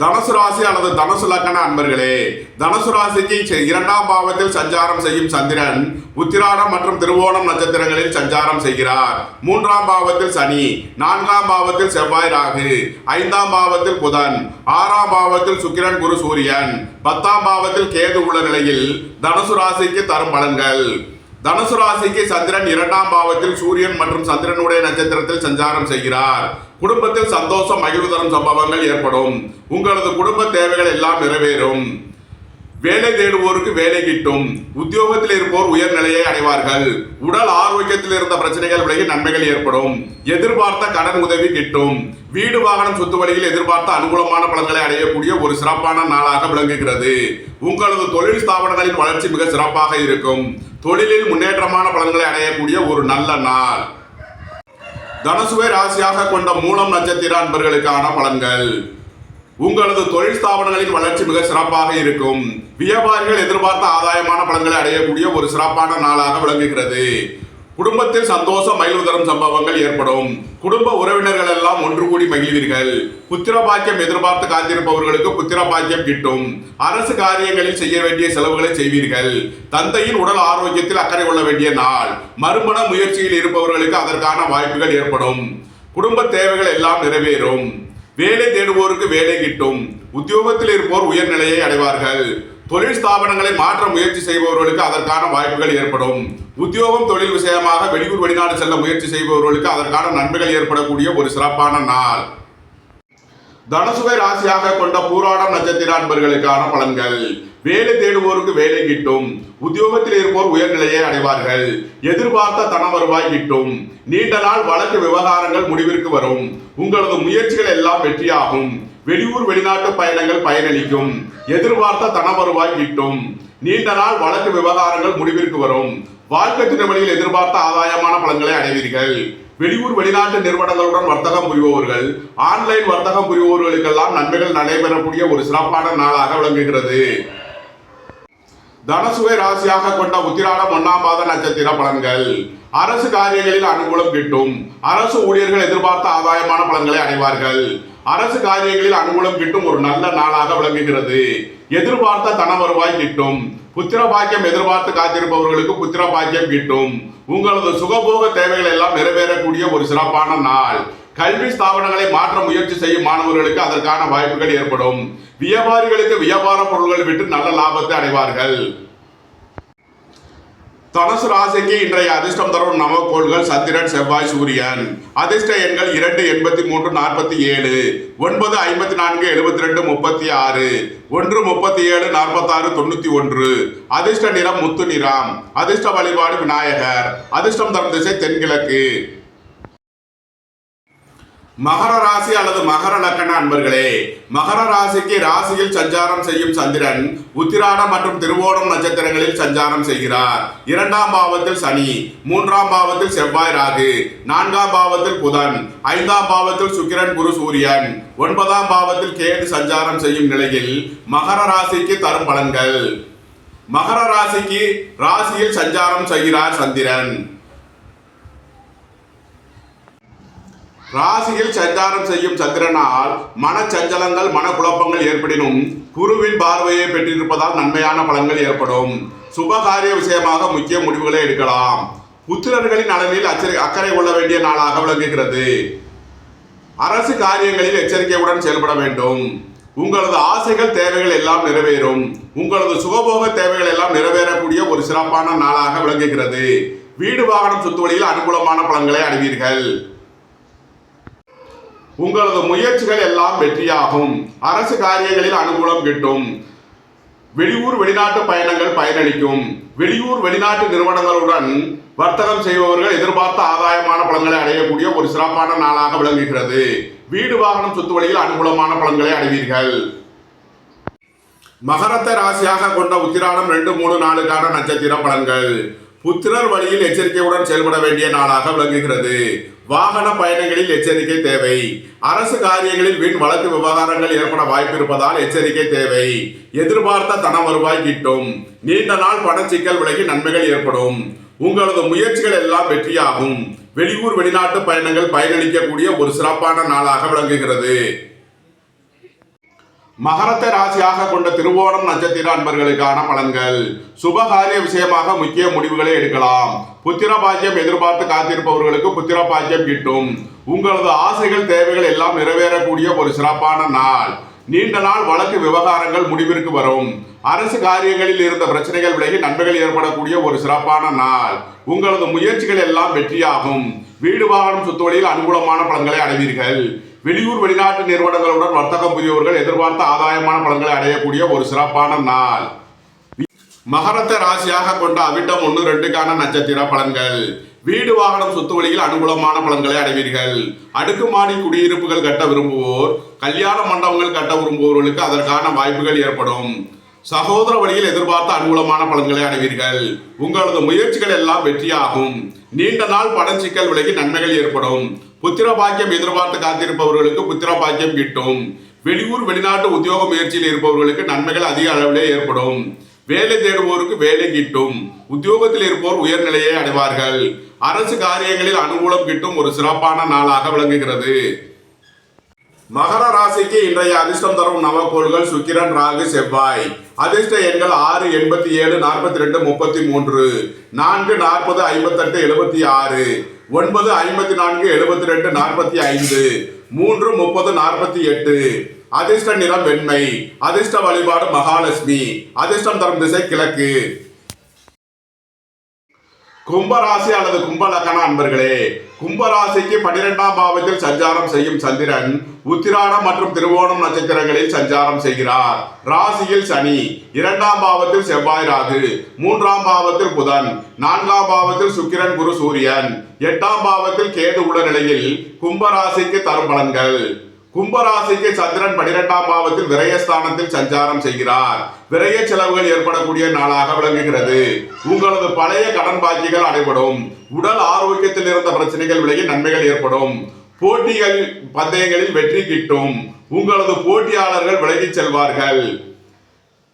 தனுசு ராசி அல்லது தனுசு லக்கண அன்பர்களே, தனுசு ராசிக்கு 2ஆம் பாவத்தில் சஞ்சாரம் செய்யும் சந்திரன் உத்திராடம் மற்றும் திருவோணம் நட்சத்திரங்களில் சஞ்சாரம் செய்கிறார். 3ஆம் பாவத்தில் சனி, 4ஆம் பாவத்தில் செவ்வாய் ராகு, 5ஆம் பாவத்தில் புதன், 6ஆம் பாவத்தில் சுக்கிரன் குரு சூரியன், 10ஆம் பாவத்தில் கேது உள்ள நிலையில் தனுசு ராசிக்கு தரும் பலன்கள். தனுசு ராசிக்கு சந்திரன் 2ஆம் பாவத்தில் சூரியன் மற்றும் சந்திரனுடைய நட்சத்திரத்தில் சஞ்சாரம் செய்கிறார். குடும்பத்தில் சந்தோஷம் மகிழ்வு தரும் சம்பவங்கள் ஏற்படும். உங்களது குடும்ப தேவைகள் எல்லாம் நிறைவேறும். வேலை தேடுவோருக்கு வேலை கிட்டும். உத்தியோகத்தில் இருப்போர் உயர்நிலையை அடைவார்கள். உடல் ஆரோக்கியத்தில் இருந்த பிரச்சனைகள் விலகி நன்மைகள் ஏற்படும். எதிர்பார்த்த கடன் உதவி கிட்டும். வீடு வாகனம் சொத்து வழியில் எதிர்பார்த்த அனுகூலமான பலன்களை அடையக்கூடிய ஒரு சிறப்பான நாளாக விளங்குகிறது. உங்களது தொழில் ஸ்தாபனங்களின் வளர்ச்சி மிக சிறப்பாக இருக்கும். தொழிலில் முன்னேற்றமான பலன்களை அடையக்கூடிய ஒரு நல்ல நாள். தனுசுவை ராசியாக கொண்ட மூலம் நட்சத்திர அன்பர்களுக்கான பலன்கள். உங்களது தொழில் ஸ்தாபனங்களின் வளர்ச்சி மிக சிறப்பாக இருக்கும். வியாபாரிகள் எதிர்பார்த்த ஆதாயமான பலன்களை அடையக்கூடிய ஒரு சிறப்பான நாளாக விளங்குகிறது. குடும்பத்தில் சந்தோஷம் மகிழ்வு தரும் சம்பவங்கள் ஏற்படும். குடும்ப உறவினர்கள் எல்லாம் ஒன்று கூடி மகிழ்வீர்கள். புத்திர பாக்கியம் எதிர்பார்த்து காத்திருப்பவர்களுக்கு புத்திர பாக்கியம் கிட்டும். அரசு காரியங்களில் செய்ய வேண்டிய செலவுகளை செய்வீர்கள். தந்தையின் உடல் ஆரோக்கியத்தில் அக்கறை கொள்ள வேண்டிய நாள். மறுமண முயற்சியில் இருப்பவர்களுக்கு அதற்கான வாய்ப்புகள் ஏற்படும். குடும்ப தேவைகள் எல்லாம் நிறைவேறும். வேலை தேடுவோருக்கு வேலை கிட்டும். உத்தியோகத்தில் இருப்போர் உயர்நிலையை அடைவார்கள். தொழில் ஸ்தாபனங்களை மாற்ற முயற்சி செய்பவர்களுக்கு அதற்கான வாய்ப்புகள் ஏற்படும். உத்தியோகம் தொழில் விஷயமாக வெளியூர் வெளிநாடு செல்ல முயற்சி செய்பவர்களுக்கு அதற்கான நன்மைகள் ஏற்படக்கூடிய ஒரு சிறப்பான நாள். தனுசுவை ராசியாக கொண்ட பூராடம் நட்சத்திர அன்பர்களுக்கான பலன்கள். வேலை தேடுவோருக்கு வேலை கிட்டும். உத்தியோகத்தில் இருப்போர் உயர்நிலையை அடைவார்கள். எதிர்பார்த்த தன வருவாய் கிட்டும். நீண்ட நாள் வழக்கு விவகாரங்கள் முடிவிற்கு வரும். உங்களது முயற்சிகள் எல்லாம் வெற்றியாகும். வெளியூர் வெளிநாட்டு பயணங்கள் பயனளிக்கும். எதிர்பார்த்த தன வருவாய் கிட்டும். நீண்ட நாள் வழக்கு விவகாரங்கள் முடிவிற்கு வரும். வாழ்க்கை துணை வழியில் எதிர்பார்த்த ஆதாயமான பலன்களை அடைவீர்கள். வெளியூர் வெளிநாட்டு நிறுவனங்களுடன் வர்த்தகம் புரிபவர்கள், ஆன்லைன் வர்த்தகம் புரிபவர்களுக்கெல்லாம் நன்மைகள் நடைபெறக்கூடிய ஒரு சிறப்பான நாளாக விளங்குகிறது. தனசுவை ராசியாக கொண்ட உத்திராடம் 1ஆம் பாத நட்சத்திர பலன்கள். அரசு காரியங்களில் அனுகூலம் கிட்டும். அரசு ஊழியர்கள் எதிர்பார்த்த ஆதாயமான பலன்களை அடைவார்கள். அரசு காரியங்களில் அனுகூலம் கிட்டும் ஒரு நல்ல நாளாக விளங்குகிறது. எதிர்பார்த்த தன வருவாய் கிட்டும். புத்திர பாக்கியம் எதிர்பார்த்து காத்திருப்பவர்களுக்கு புத்திர பாக்கியம் கிட்டும். உங்களது சுகபோக தேவைகள் எல்லாம் நிறைவேறக்கூடிய ஒரு சிறப்பான நாள். கல்வி ஸ்தாபனங்களை மாற்ற முயற்சி செய்யும் மாணவர்களுக்கு அதற்கான வாய்ப்புகள் ஏற்படும். வியாபாரிகளுக்கு வியாபார பொருட்கள் விட்டு நல்ல லாபத்தை அடைவார்கள். தனுசு ராசிக்கு இன்றைய அதிர்ஷ்டம் தரும் நவக்கோள்கள் சந்திரன், செவ்வாய், சூரியன். அதிர்ஷ்ட எண்கள் 2, 83, 47, 9, 54, 72, 36, 1, 37, 46, 91. அதிர்ஷ்ட நிறம் முத்து நிறம். அதிர்ஷ்ட வழிபாடு விநாயகர். அதிர்ஷ்டம் தரும் திசை தென்கிழக்கு. மகர ராசி அல்லது மகர லக்கண அன்பர்களே, மகர ராசிக்கு ராசியில் சஞ்சாரம் செய்யும் சந்திரன் உத்திராடம் மற்றும் திருவோணம் நட்சத்திரங்களில் சஞ்சாரம் செய்கிறார். 2ஆம் பாவத்தில் சனி, 3ஆம் பாவத்தில் செவ்வாய், ராகு, 4ஆம் பாவத்தில் புதன், 5ஆம் பாவத்தில் சுக்கிரன், குரு, சூரியன், 9ஆம் பாவத்தில் கேது சஞ்சாரம் செய்யும் நிலையில் மகர ராசிக்கு தரும் பலன்கள். மகர ராசிக்கு ராசியில் சஞ்சாரம் செய்கிறார் சந்திரன். ராசியில் சஞ்சாரம் செய்யும் சந்திரனால் மனச்சஞ்சலங்கள் மனக்குழப்பங்கள் ஏற்படினும் குருவின் பார்வையை பெற்றிருப்பதால் நன்மையான பலன்கள் ஏற்படும். சுபகாரிய விஷயமாக முக்கிய முடிவுகளை எடுக்கலாம். புத்திரர்களின் நலனில் அக்கறை கொள்ள வேண்டிய நாளாக விளங்குகிறது. அரசு காரியங்களில் எச்சரிக்கையுடன் செயல்பட வேண்டும். உங்களது ஆசைகள் தேவைகள் எல்லாம் நிறைவேறும். உங்களது சுகபோக தேவைகள் எல்லாம் நிறைவேறக்கூடிய ஒரு சிறப்பான நாளாக விளங்குகிறது. வீடு வாகனம் சொத்து வழியில் அனுகூலமான பலன்களை அடைவீர்கள். உங்களது முயற்சிகள் எல்லாம் வெற்றியாகும். அரசு காரியங்களில் அனுகூலம் கிட்டும். வெளியூர் வெளிநாட்டு பயணங்கள் பயனளிக்கும். வெளியூர் வெளிநாட்டு நிறுவனங்களுடன் வர்த்தகம் செய்பவர்கள் எதிர்பார்த்த ஆதாயமான பலன்களை அடையக்கூடிய ஒரு சிறப்பான நாளாக விளங்குகிறது. வீடு வாகனம் சொத்து வழியில் அனுகூலமான பலன்களை அடைவீர்கள். மகரத்தை ராசியாக கொண்ட உத்திராடம் 2, 3, 4 நட்சத்திர பலன்கள். புத்திரர் வழியில் எச்சரிக்கையுடன் செயல்பட வேண்டிய நாளாக விளங்குகிறது. வாகன பயணங்களில் எச்சரிக்கை தேவை. அரசு காரியங்களில் வீண் வழக்கு விவகாரங்கள் ஏற்பட வாய்ப்பு இருப்பதால் எச்சரிக்கை தேவை. எதிர்பார்த்த தன வருவாய் கிட்டும். நீண்ட நாள் பணச்சிக்கல் விலகி நன்மைகள் ஏற்படும். உங்களது முயற்சிகள் எல்லாம் வெற்றியாகும். வெளியூர் வெளிநாட்டு பயணங்கள் பயனளிக்கக்கூடிய ஒரு சிறப்பான நாளாக விளங்குகிறது. மகரத்தை ராசியாக கொண்ட திருவோணம் நட்சத்திர அன்பர்களுக்கான பலன்கள். சுபகாரிய விஷயமாக முக்கிய முடிவுகளை எடுக்கலாம். புத்திர பாக்கியம் எதிர்பார்த்து காத்திருப்பவர்களுக்கு புத்திர பாக்கியம் கிட்டும். உங்களது ஆசைகள் தேவைகள் எல்லாம் நிறைவேறக்கூடிய ஒரு சிறப்பான நாள். நீண்ட நாள் வழக்கு விவகாரங்கள் முடிவிற்கு வரும். அரசு காரியங்களில் இருந்த பிரச்சனைகள் விலகி நன்மைகள் ஏற்படக்கூடிய ஒரு சிறப்பான நாள். உங்களது முயற்சிகள் எல்லாம் வெற்றியாகும். வீடு வாகனம் சொத்து வழியில் அனுகூலமான பலன்களை அடைவீர்கள். வெளியூர் வெளிநாட்டு நிறுவனங்களுடன் வர்த்தகம் புரியவர்கள் எதிர்பார்த்த ஆதாயமான பலன்களை அடையக்கூடிய ஒரு சிறப்பான நாள். மகரத்தை ராசியாக கொண்ட அவிட்டம் 1, 2 நட்சத்திர பலன்கள். வீடு வாகனம் சொத்து வழியில் அனுகூலமான பலன்களை அடைவீர்கள். அடுக்குமாடி குடியிருப்புகள் கட்ட விரும்புவோர், கல்யாண மண்டபங்கள் கட்ட விரும்புவோர்களுக்கு அதற்கான வாய்ப்புகள் ஏற்படும். சகோதர வழியில் எதிர்பார்த்த அனுகூலமான பலன்களை அடைவீர்கள். உங்களது முயற்சிகள் எல்லாம் வெற்றியாகும். நீண்ட நாள் பணச்சிக்கல் விலகி நன்மைகள் ஏற்படும். புத்திர பாக்கியம் எதிர்பார்த்து காத்திருப்பவர்களுக்கு புத்திர பாக்கியம் கிட்டும். வெளியூர் வெளிநாட்டு உத்தியோக முயற்சியில் இருப்பவர்களுக்கு நன்மைகள் அதிக அளவிலே ஏற்படும். வேலை தேடுவோருக்கு வேலை கிட்டும். உத்தியோகத்தில் இருப்போர் உயர்நிலையை அடைவார்கள். அரசு காரியங்களில் அனுகூலம் கிட்டும் ஒரு சிறப்பான நாளாக விளங்குகிறது. மகர ராசிக்கு இன்றைய அதிர்ஷ்டம் தரும் நவக்கோள்கள் சுக்கிரன், ராகு, செவ்வாய். அதிர்ஷ்ட எண்கள் 6, 87, 42, 33, 4, 40, 58, 76, 9, 54, 72, 45, 3, 30, 48. அதிர்ஷ்ட நிறம் வெண்மை. அதிர்ஷ்ட வழிபாடு மகாலட்சுமி. அதிர்ஷ்டம் தரும் திசை கிழக்கு. கும்பராசி அல்லது கும்பலக்கண அன்பர்களே, கும்பராசிக்கு 12ஆம் பாவத்தில் சஞ்சாரம் செய்யும் சந்திரன் உத்திராடம் மற்றும் திருவோணம் நட்சத்திரங்களில் சஞ்சாரம் செய்கிறார். ராசியில் சனி, 2ஆம் பாவத்தில் செவ்வாய் ராகு, 3ஆம் பாவத்தில் புதன், 4ஆம் பாவத்தில் சுக்கிரன் குரு சூரியன், 8ஆம் பாவத்தில் கேது உள்ள நிலையில் கும்பராசிக்கு தரும் பலன்கள். கும்பராசிக்கு சந்திரன் 12ஆம் பாவத்தில் விரயஸ்தானத்தில் சஞ்சாரம் செய்கிறார். விரய செலவுகள் ஏற்படக்கூடிய நாளாக விளங்குகிறது. உங்களது பழைய கடன் பாக்கிகள் அடைபடும். உடல் ஆரோக்கியத்தில் இருந்த பிரச்சனைகள் விலகி நன்மைகள் ஏற்படும். போட்டிகள் பந்தயங்களில் வெற்றி கிட்டும். உங்களது போட்டியாளர்கள் விலகிச் செல்வார்கள்.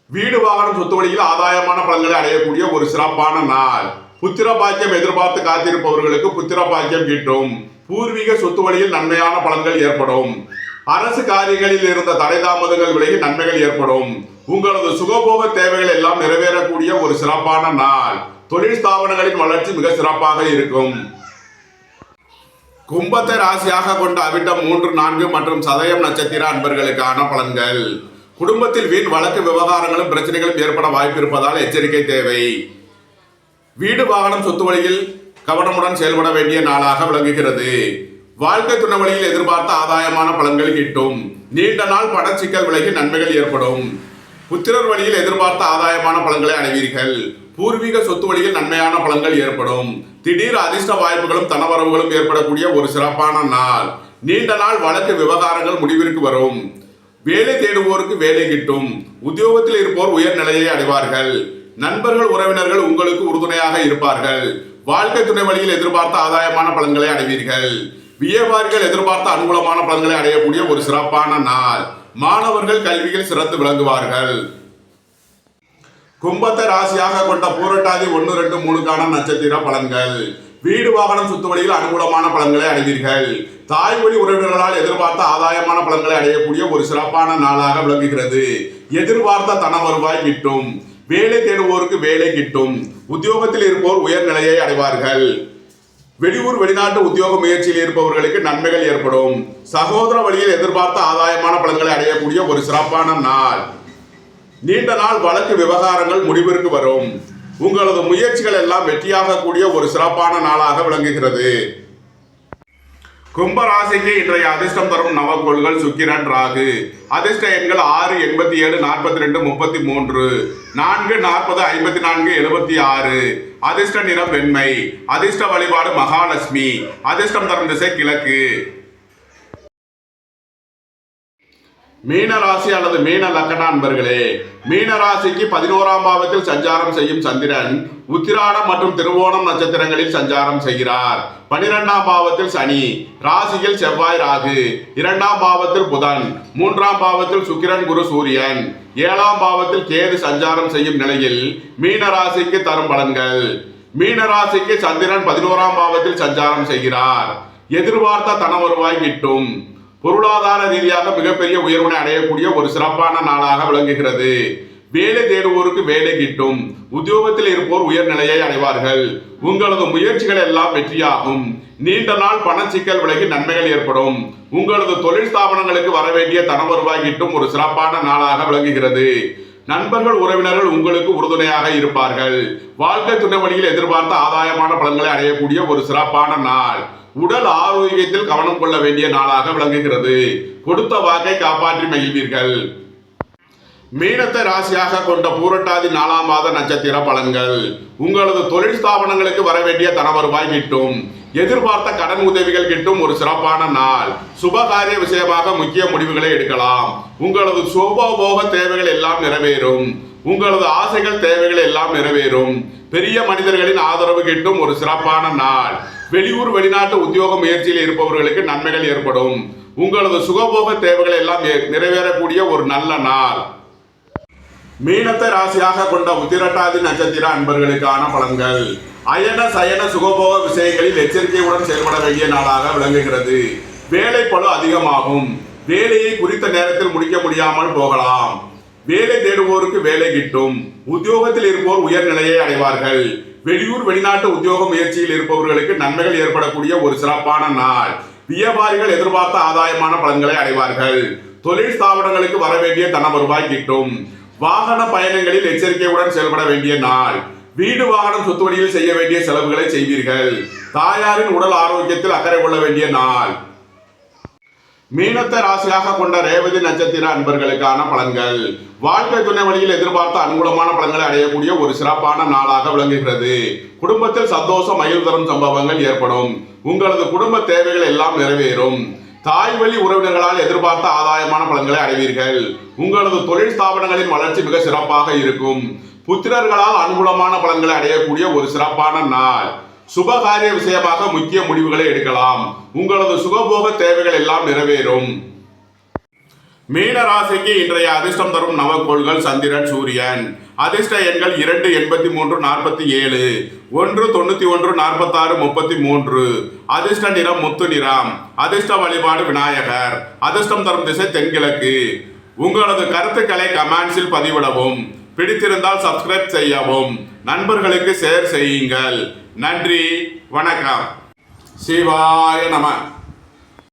வீடு வாகனம் சொத்து வழியில் ஆதாயமான பலன்களை அடையக்கூடிய ஒரு சிறப்பான நாள். புத்திர பாக்கியம் எதிர்பார்த்து காத்திருப்பவர்களுக்கு புத்திர பாக்கியம் கிட்டும். பூர்வீக சொத்து வழியில் நன்மையான பலன்கள் ஏற்படும். அரசு காரியங்களில் இருந்த தடை தாமதங்கள் விலகி நன்மைகள் ஏற்படும். உங்களது சுகபோக தேவைகள் எல்லாம் நிறைவேறக்கூடிய ஒரு சிறப்பான நாள். தொழில் ஸ்தாபனங்களின் வளர்ச்சி மிக சிறப்பாக இருக்கும். கும்பத்தை ராசியாக கொண்ட அவிட்டம் 3, 4 மற்றும் சதயம் நட்சத்திர அன்பர்களுக்கான பலன்கள். குடும்பத்தில் வீண் வழக்கு விவகாரங்களும் பிரச்சனைகளும் ஏற்பட வாய்ப்பு இருப்பதால் எச்சரிக்கை தேவை. வீடு வாகனம் சொத்து வழியில் கவனமுடன் செயல்பட வேண்டிய நாளாக விளங்குகிறது. வாழ்க்கை துணை வழியில் எதிர்பார்த்த ஆதாயமான பலன்கள் கிட்டும். நீண்ட நாள் பணச்சிக்கல் விலகி நன்மைகள் ஏற்படும். புத்திரர் வழியில் எதிர்பார்த்த ஆதாயமான பலன்களை அடைவீர்கள். பூர்வீக சொத்து வழியில் நன்மையான பலன்கள் ஏற்படும். திடீர் அதிர்ஷ்ட வாய்ப்புகளும் தனவரவுகளும் ஏற்படக்கூடிய ஒரு சிறப்பான நாள். நீண்ட நாள் வழக்கு விவகாரங்கள் முடிவிற்கு வரும். வேலை தேடுவோருக்கு வேலை கிட்டும். உத்தியோகத்தில் இருப்போர் உயர்நிலையை அடைவார்கள். நண்பர்கள் உறவினர்கள் உங்களுக்கு உறுதுணையாக இருப்பார்கள். வாழ்க்கை துணை வழியில் எதிர்பார்த்த ஆதாயமான பலன்களை அடைவீர்கள். வியாபாரிகள் எதிர்பார்த்த அனுகூலமான பலன்களை அடையக்கூடிய ஒரு சிறப்பான நாள். மாணவர்கள் கல்வியில் சிறந்து விளங்குவார்கள். கும்பத்தை ராசியாக கொண்ட பூரட்டாதி 1, 2, 3 நட்சத்திர பலன்கள். வீடு வாகனம் சொத்து வழியில் அனுகூலமான பலன்களை அடைவீர்கள். தாய் வழி உறவினர்களால் எதிர்பார்த்த ஆதாயமான பலன்களை அடையக்கூடிய ஒரு சிறப்பான நாளாக விளங்குகிறது. எதிர்பார்த்த தன வருவாய் கிட்டும். வேலை தேடுவோருக்கு வேலை கிட்டும். உத்தியோகத்தில் இருப்போர் உயர்நிலையை அடைவார்கள். வெளியூர் வெளிநாட்டு உத்தியோக முயற்சியில் இருப்பவர்களுக்கு நன்மைகள் ஏற்படும். சகோதர வழியில் எதிர்பார்த்த ஆதாயமான பலன்களை அடையக்கூடிய ஒரு சிறப்பான நாள். நீண்ட நாள் வழக்கு விவகாரங்கள் முடிவிற்கு வரும். உங்களது முயற்சிகள் எல்லாம் வெற்றியாக கூடிய ஒரு சிறப்பான நாளாக விளங்குகிறது. கும்பராசிக்கு இன்றைய அதிர்ஷ்டம் தரும் நவக்கோள்கள் சுக்கிரன் ராகு. அதிர்ஷ்ட எண்கள் 6, 87, 42, 33, 4, 40, 54, 76. அதிர்ஷ்ட நிறம் வெண்மை. அதிர்ஷ்ட வழிபாடு மகாலட்சுமி. அதிர்ஷ்டம் தரும் திசை கிழக்கு. மீனராசி அல்லது மீன லக்கண அன்பர்களே, மீனராசிக்கு 11ஆம் பாவத்தில் சஞ்சாரம் செய்யும் சந்திரன் உத்திராடம் மற்றும் திருவோணம் நட்சத்திரங்களில் சஞ்சாரம் செய்கிறார். 12ஆம் பாவத்தில் சனி, ராசியில் செவ்வாய் ராகு, 2ஆம் பாவத்தில் புதன், 3ஆம் பாவத்தில் சுக்கிரன் குரு சூரியன், 7ஆம் பாவத்தில் கேது சஞ்சாரம் செய்யும் நிலையில் மீனராசிக்கு தரும் பலன்கள். மீனராசிக்கு சந்திரன் 11ஆம் பாவத்தில் சஞ்சாரம் செய்கிறார். எதிர்பார்த்த தன வருவாய் கிட்டும். பொருளாதார ரீதியாக மிகப்பெரிய உயர்வினை அடையக்கூடிய ஒரு சிறப்பான நாளாக விளங்குகிறது. வேலை தேடுவோருக்கு வேலை கிட்டும். உத்தியோகத்தில் இருப்போர் உயர்நிலையை அடைவார்கள். உங்களது முயற்சிகள் எல்லாம் வெற்றியாகும். நீண்ட நாள் பணச்சிக்கல் விலகி நன்மைகள் ஏற்படும். உங்களது தொழில் ஸ்தாபனங்களுக்கு வரவேண்டிய தன வருவாய் கிட்டும் ஒரு சிறப்பான நாளாக விளங்குகிறது. நண்பர்கள் உறவினர்கள் உங்களுக்கு உறுதுணையாக இருப்பார்கள். வாழ்க்கை துணை வழியில் எதிர்பார்த்த ஆதாயமான பலன்களை அடையக்கூடிய ஒரு சிறப்பான நாள். உடல் ஆரோக்கியத்தில் கவனம் கொள்ள வேண்டிய நாளாக விளங்குகிறது. கொடுத்த வாக்கை காப்பாற்றி மகிழ்வீர்கள். மீனத்தை ராசியாக கொண்ட பூரட்டாதி 4ஆம் மாத நட்சத்திர பலன்கள். உங்களது தொழில் ஸ்தாபனங்களுக்கு வரவேண்டிய தன வருவாய் கிட்டும். எதிர்பார்த்த கடன் உதவிகள் கிட்டும் ஒரு சிறப்பான நாள். சுபகாரிய விஷயமாக முக்கிய முடிவுகளை எடுக்கலாம். உங்களது சுபபோக தேவைகள் எல்லாம் நிறைவேறும். உங்களது ஆசைகள் தேவைகள் எல்லாம் நிறைவேறும். பெரிய மனிதர்களின் ஆதரவு கிட்டும் ஒரு சிறப்பான நாள். வெளியூர் வெளிநாட்டு உத்தியோக முயற்சியில் இருப்பவர்களுக்கு நன்மைகள் ஏற்படும். உங்களது சுகபோக தேவைகள் எல்லாம் நிறைவேறக்கூடிய ஒரு நல்ல நாள். மீனத்தை ராசியாக கொண்ட உத்திரட்டாதி நட்சத்திர அன்பர்களுக்கான பலன்கள். அயன சயன சுகபோக விஷயங்களில் எச்சரிக்கையுடன் செயல்பட வேண்டிய நாளாக விளங்குகிறது. வேலை பளு அதிகமாகும். வேலையை குறித்த நேரத்தில் முடிக்க முடியாமல் போகலாம். வேலை தேடுவோருக்கு வேலை கிட்டும். உத்தியோகத்தில் இருப்போர் உயர்நிலையை அடைவார்கள். வெளியூர் வெளிநாட்டு உத்தியோக முயற்சியில் இருப்பவர்களுக்கு நன்மைகள் ஏற்படக்கூடிய ஒரு சிறப்பான நாள். வியாபாரிகள் எதிர்பார்த்த ஆதாயமான பலன்களை அடைவார்கள். தொழில் ஸ்தாபனங்களுக்கு வரவேண்டிய தன வருவாய் கிட்டும். வாகன பயணங்களில் எச்சரிக்கையுடன் செயல்பட வேண்டிய நாள். வீடு வாகனம் சொத்து வழியில் செய்ய வேண்டிய செலவுகளை செய்வீர்கள். தாயாரின் உடல் ஆரோக்கியத்தில் அக்கறை கொள்ள வேண்டிய நாள். மீனத்தை ராசியாக கொண்ட ரேவதி நட்சத்திர அன்பர்களுக்கான பலன்கள். வாழ்க்கை துணை வழியில் எதிர்பார்த்த அனுகூலமான பலன்களை அடையக்கூடிய ஒரு சிறப்பான நாளாக விளங்குகிறது. குடும்பத்தில் சந்தோஷம் மகிழ் தரும் சம்பவங்கள் ஏற்படும். உங்களது குடும்ப தேவைகள் எல்லாம் நிறைவேறும். தாய் வழி உறவினர்களால் எதிர்பார்த்த ஆதாயமான பலன்களை அடைவீர்கள். உங்களது தொழில் ஸ்தாபனங்களின் வளர்ச்சி மிக சிறப்பாக இருக்கும். புத்திரர்களால் அனுகூலமான பலன்களை அடையக்கூடிய ஒரு சிறப்பான நாள். சுபகாரிய விஷயமாக முக்கிய முடிவுகளை எடுக்கலாம். உங்களது சுகபோக தேவைகள் எல்லாம் நிறைவேறும். மீன ராசிக்கு இன்றைய அதிர்ஷ்டம் தரும் நவக்கோள்கள் சந்திரன், சூரியன். அதிர்ஷ்ட எண்கள் 2, 83, 47, 1, 91, 46, 33. அதிர்ஷ்ட நிறம் முத்து நிறம். அதிர்ஷ்ட வழிபாடு விநாயகர். அதிர்ஷ்டம் தரும் திசை தென்கிழக்கு. உங்களது கருத்துக்களை கமெண்ட்ஸில் பதிவிடவும். பிடித்திருந்தால் சப்ஸ்கிரைப் செய்யவும். நண்பர்களுக்கு ஷேர் செய்யுங்கள். நன்றி, வணக்கம். சிவாய நம.